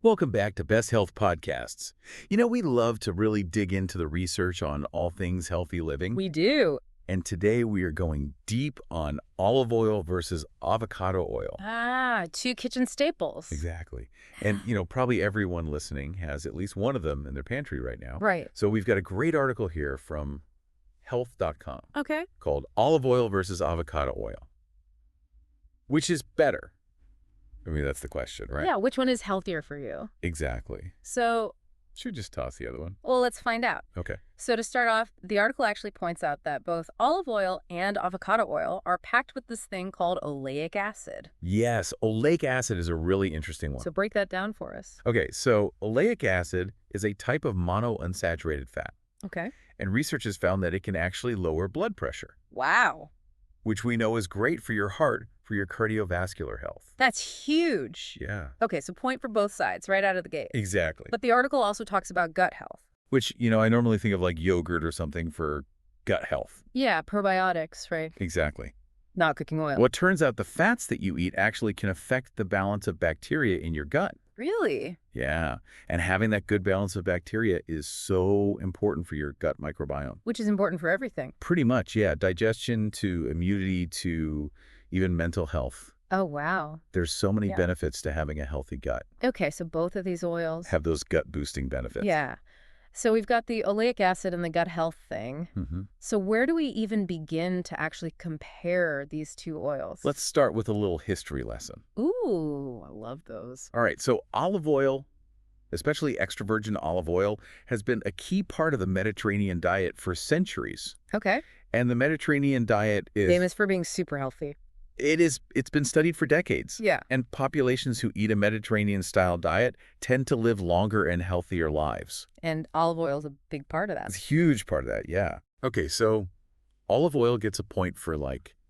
Welcome back to Best Health Podcasts. We love to really dig into the research on all things healthy living. We do. And today we are going deep on olive oil versus avocado oil. Two kitchen staples. Exactly. And, probably everyone listening has at least one of them in their pantry right now. Right. So we've got a great article here from health.com Okay. called Olive Oil versus Avocado Oil. Which is better? I mean, that's the question, right? Yeah, which one is healthier for you? Exactly. So, Should just toss the other one. well, let's find out. Okay. So to start off, the article actually points out that both olive oil and avocado oil are packed with this thing called oleic acid. Yes, oleic acid is a really interesting one. So break that down for us. Okay, so oleic acid is a type of monounsaturated fat, Okay. and research has found that it can actually lower blood pressure, Wow. which we know is great for your heart, for your cardiovascular health. That's huge. Yeah, Okay, so point for both sides right out of the gate. exactly. But the article also talks about gut health. Which, I normally think of like yogurt or something for gut health. Yeah, probiotics, right? Exactly. Not cooking oil. Well, it turns out the fats that you eat actually can affect the balance of bacteria in your gut. Really? Yeah, and having that good balance of bacteria is so important for your gut microbiome. Which is important for everything. Pretty much, yeah. Digestion to immunity to even mental health. Oh, wow. There's so many Yeah. benefits to having a healthy gut. Okay, so both of these oils. Have those gut-boosting benefits. Yeah. So we've got the oleic acid and the gut health thing. hmm So where do we even begin to actually compare these two oils? Let's start with a little history lesson. Ooh, I love those. All right, so olive oil, especially extra virgin olive oil, has been a key part of the Mediterranean diet for centuries. Okay. And the Mediterranean diet is... Famous for being super healthy. It's been studied for decades. Yeah. And populations who eat a Mediterranean-style diet tend to live longer and healthier lives. And olive oil is a big part of It's that. a huge part of that, yeah. Okay, so olive oil gets a point for,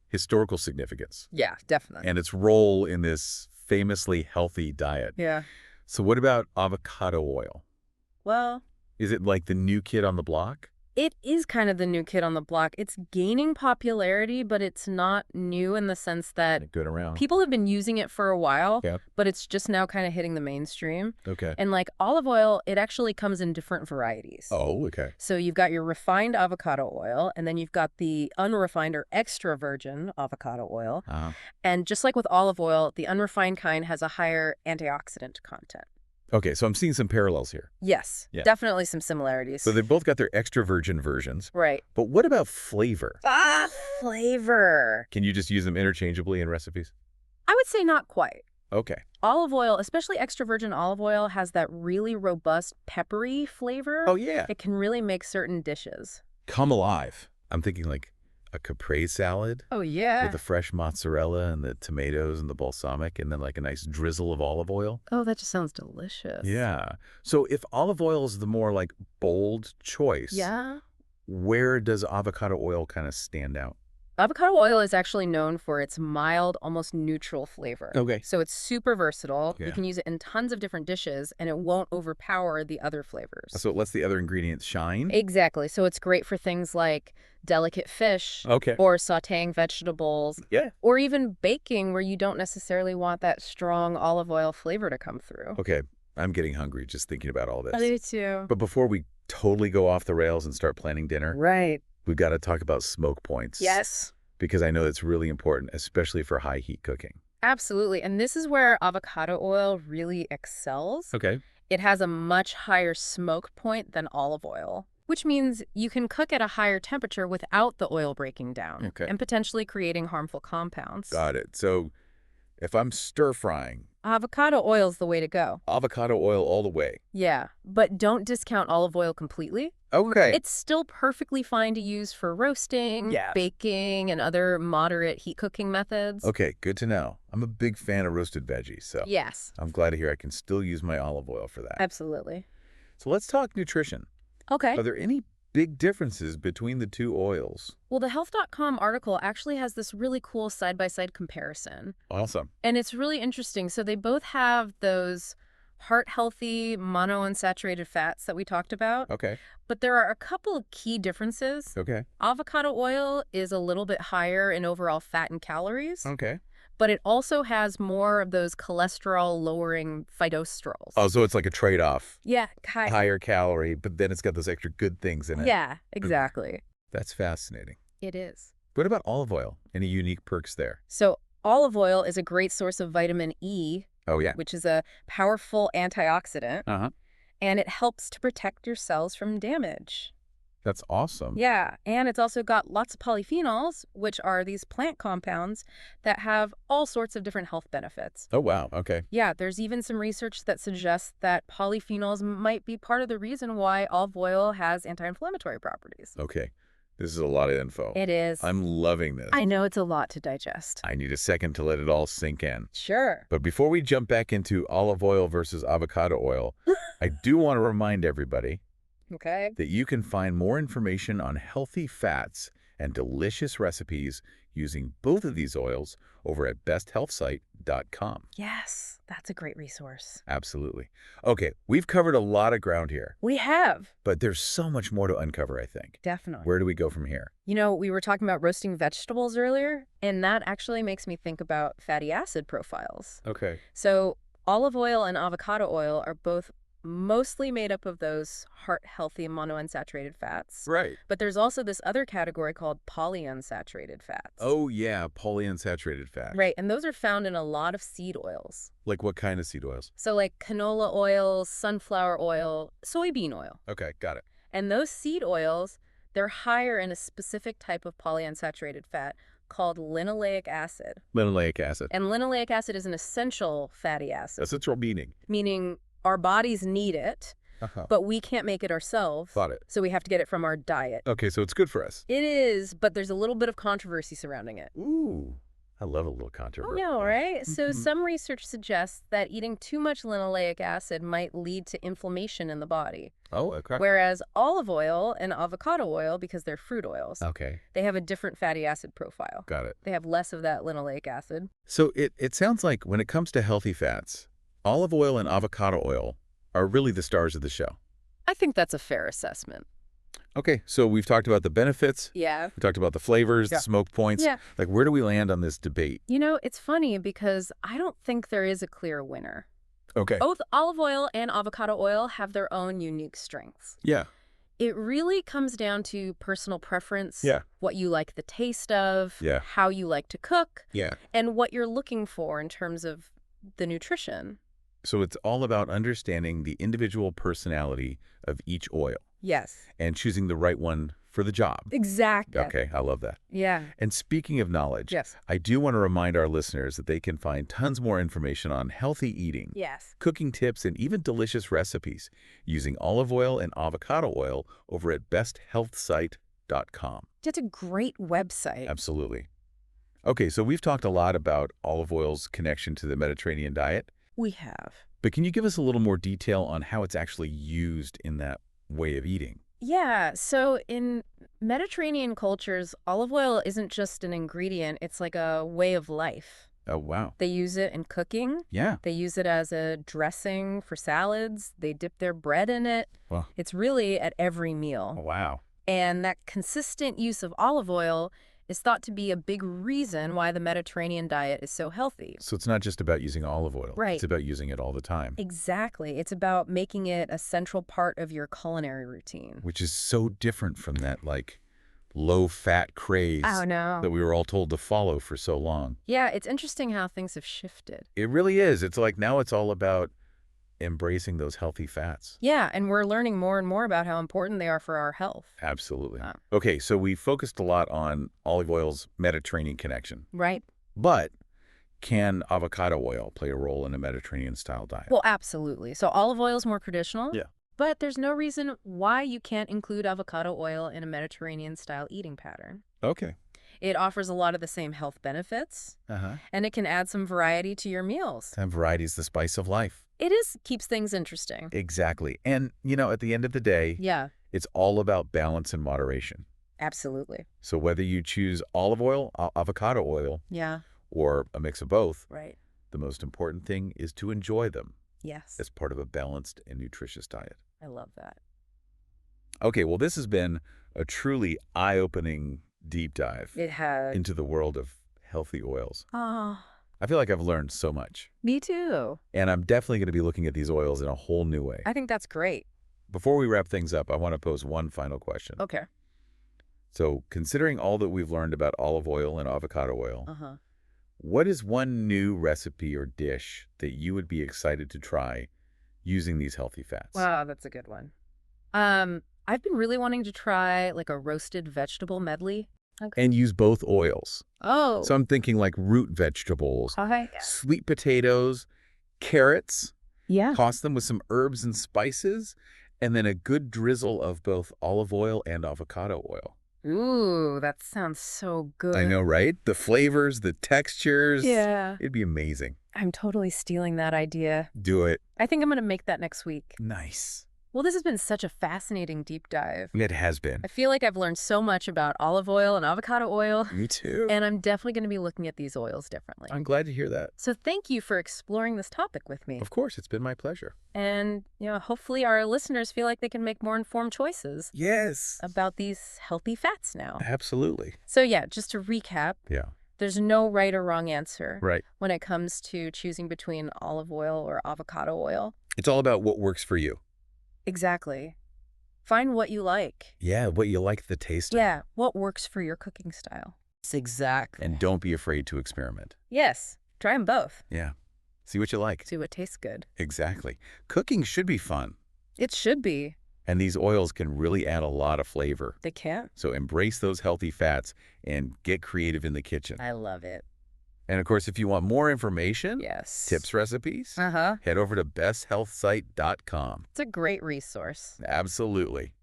historical significance Yeah, definitely. and its role in this famously healthy diet. Yeah. So what about avocado oil? Well, Is it like the new kid on the block? it is kind of the new kid on the block. It's gaining popularity, but it's not new in the sense that Good around. people have been using it for a while, Yep. but it's just now kind of hitting the mainstream. Okay. And like olive oil, it actually comes in different varieties. Oh, okay. So you've got your refined avocado oil, and then you've got the unrefined or extra virgin avocado oil. And just like with olive oil, the unrefined kind has a higher antioxidant content. Okay, so I'm seeing some parallels here. Yes, Yeah. definitely some similarities. So they've both got their extra virgin versions. Right. But what about flavor? Flavor. Can you just use them interchangeably in recipes? I would say not quite. Okay. Olive oil, especially extra virgin olive oil, has that really robust peppery flavor. Oh, yeah. It can really make certain dishes. Come alive. I'm thinking like a caprese salad Oh, yeah. with the fresh mozzarella and the tomatoes and the balsamic and then like a nice drizzle of olive oil. Oh, that just sounds delicious. Yeah. So if olive oil is the more like bold choice, Yeah. where does avocado oil kind of stand out? Avocado oil is actually known for its mild, almost neutral flavor. Okay. So it's super versatile. Yeah. You can use it in tons of different dishes, and it won't overpower the other flavors. So it lets the other ingredients shine? Exactly. So it's great for things like delicate fish Okay. or sautéing vegetables Yeah. or even baking where you don't necessarily want that strong olive oil flavor to come through. Okay. I'm getting hungry just thinking about all this. I do too. But before we totally go off the rails and start planning dinner, Right. we've got to talk about smoke points. Yes. Because I know it's really important, especially for high heat cooking. Absolutely. And this is where avocado oil really excels. Okay. It has a much higher smoke point than olive oil, which means you can cook at a higher temperature without the oil breaking down Okay. and potentially creating harmful compounds. Got it. So if I'm stir frying, Avocado oil's the way to go. avocado oil all the way. Yeah, but don't discount olive oil completely. Okay. It's still perfectly fine to use for roasting, Yeah. baking, and other moderate heat cooking methods. Okay, good to know. I'm a big fan of roasted veggies, so Yes, I'm glad to hear I can still use my olive oil for that. absolutely. So let's talk nutrition. Okay. Are there any big differences between the two oils? Well, the health.com article actually has this really cool side-by-side comparison. Awesome. And it's really interesting. So they both have those heart-healthy monounsaturated fats that we talked about. Okay. But there are a couple of key differences. Okay. Avocado oil is a little bit higher in overall fat and calories. Okay. but it also has more of those cholesterol-lowering Oh, phytosterols. so it's like a trade-off. Yeah, Higher calorie, but then it's got those extra good things in it. yeah, exactly. That's fascinating. It is. What about olive oil? Any unique perks there? So olive oil is a great source of vitamin E, Oh, yeah. which is a powerful antioxidant, Uh-huh. and it helps to protect your cells from damage. That's awesome. Yeah, and it's also got lots of polyphenols, which are these plant compounds that have all sorts of different health benefits. Oh, wow. Okay. Yeah, there's even some research that suggests that polyphenols might be part of the reason why olive oil has anti-inflammatory properties. Okay. This is a lot of info. It is. I'm loving this. I know it's a lot to digest. I need a second to let it all sink in. Sure. But before we jump back into olive oil versus avocado oil, I do want to remind everybody Okay. that you can find more information on healthy fats and delicious recipes using both of these oils over at besthealthsite.com. Yes, that's a great resource. Absolutely. Okay, we've covered a lot of ground here, We have. but there's so much more to uncover, I think. Definitely. Where do we go from here? You know, we were talking about roasting vegetables earlier, and that actually makes me think about fatty acid profiles. Okay. So olive oil and avocado oil are both mostly made up of those heart-healthy monounsaturated fats. Right. But there's also this other category called polyunsaturated fats. Oh, yeah, polyunsaturated fats. Right, and those are found in a lot of seed oils. Like what kind of seed oils? So like canola oil, sunflower oil, soybean oil. Okay, got it. And those seed oils, they're higher in a specific type of polyunsaturated fat called linoleic acid. Linoleic acid. And linoleic acid is an essential fatty acid, Essential meaning. meaning our bodies need it, Uh-huh. but we can't make it ourselves. Got it. So we have to get it from our diet. Okay, so it's good for us. It is, but there's a little bit of controversy surrounding it. Ooh, I love a little I controversy. know, right? So Mhm. some research suggests that eating too much linoleic acid might lead to inflammation in the body. Oh, okay. Whereas olive oil and avocado oil, because they're fruit oils, Okay, they have a different fatty acid profile. got it. They have less of that linoleic acid. So it sounds like when it comes to healthy fats, olive oil and avocado oil are really the stars of the show. I think that's a fair assessment. Okay, so we've talked about the benefits. Yeah. We talked about the flavors, Yeah. the smoke points. Yeah. Like, where do we land on this debate? You know, it's funny because I don't think there is a clear winner. Okay. Both olive oil and avocado oil have their own unique strengths. Yeah. It really comes down to personal preference, Yeah. what you like the taste of, Yeah. how you like to cook, Yeah. and what you're looking for in terms of the nutrition. So it's all about understanding the individual personality of each oil Yes. and choosing the right one for the job. Exactly. Okay, I love that. Yeah. And speaking of knowledge, Yes. I do want to remind our listeners that they can find tons more information on healthy eating, Yes. cooking tips, and even delicious recipes using olive oil and avocado oil over at besthealthsite.com. It's a great website. Absolutely. Okay, so we've talked a lot about olive oil's connection to the Mediterranean diet, We have. but can you give us a little more detail on how it's actually used in that way of eating? Yeah, so in Mediterranean cultures, olive oil isn't just an ingredient, it's like a way of life. Oh, wow. They use it in cooking. Yeah. They use it as a dressing for salads. They dip their bread in it. Well, It's really at every meal. wow. And that consistent use of olive oil is thought to be a big reason why the Mediterranean diet is so healthy. So it's not just about using olive oil. Right. It's about using it all the time, Exactly. It's about making it a central part of your culinary routine. which is so different from that, like, low-fat craze Oh, no. that we were all told to follow for so long. Yeah, it's interesting how things have shifted. It really is. It's like now it's all about embracing those healthy fats. Yeah, and we're learning more and more about how important they are for our health. Absolutely. Wow. Okay, so we focused a lot on olive oil's Mediterranean connection. Right? But can avocado oil play a role in a Mediterranean-style diet? Well, absolutely. So olive oil is more traditional. Yeah. But there's no reason why you can't include avocado oil in a Mediterranean-style eating pattern. Okay. It offers a lot of the same health benefits, and it can add some variety to your meals. And variety is the spice of life. Keeps things interesting. Exactly. And, at the end of the day, Yeah, it's all about balance and moderation. absolutely. So whether you choose olive oil, avocado oil, Yeah, or a mix of both, right. the most important thing is to enjoy them Yes, as part of a balanced and nutritious diet. I love that. Okay, well, this has been a truly eye-opening deep dive It has. into the world of healthy oils. Oh, I feel like I've learned so much. Me too. And I'm definitely going to be looking at these oils in a whole new way. I think that's great. Before we wrap things up, I want to pose one final question. Okay. So, considering all that we've learned about olive oil and avocado oil, Uh-huh. what is one new recipe or dish that you would be excited to try using these healthy fats? Wow, that's a good one. I've been really wanting to try like a roasted vegetable medley. Okay. And use both oils. Oh. So I'm thinking like root vegetables, Hi. sweet potatoes, carrots, Yeah. toss them with some herbs and spices, and then a good drizzle of both olive oil and avocado oil. Ooh, that sounds so good. I know, right? The flavors, the textures. Yeah. It'd be amazing. I'm totally stealing that idea. Do it. I think I'm going to make that next week. Nice. Well, this has been such a fascinating deep dive. It has been. I feel like I've learned so much about olive oil and avocado oil, Me too. and I'm definitely going to be looking at these oils differently. I'm glad to hear that. So thank you for exploring this topic with me. Of course, it's been my pleasure. And, hopefully our listeners feel like they can make more informed choices Yes. about these healthy fats now. Absolutely. So yeah, just to recap, Yeah. there's no right or wrong answer Right. when it comes to choosing between olive oil or avocado oil. It's all about what works for you. Exactly. Find what you like. Yeah, what you like the taste of. Yeah, what works for your cooking style. Exactly. And don't be afraid to experiment. Yes, try them both. Yeah. See what you like. See what tastes good. Exactly. Cooking should be fun. It should be. And these oils can really add a lot of flavor. They can. So embrace those healthy fats and get creative in the kitchen. I love it. And of course, if you want more information, Yes. tips, recipes, head over to besthealthsite.com. It's a great resource. Absolutely.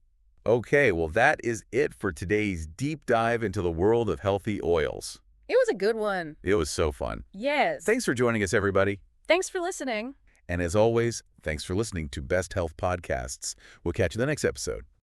Okay, well, that is it for today's deep dive into the world of healthy oils. It was a good one. It was so fun. Yes. Thanks for joining us, everybody. Thanks for listening. And as always, thanks for listening to Best Health Podcasts. We'll catch you in the next episode.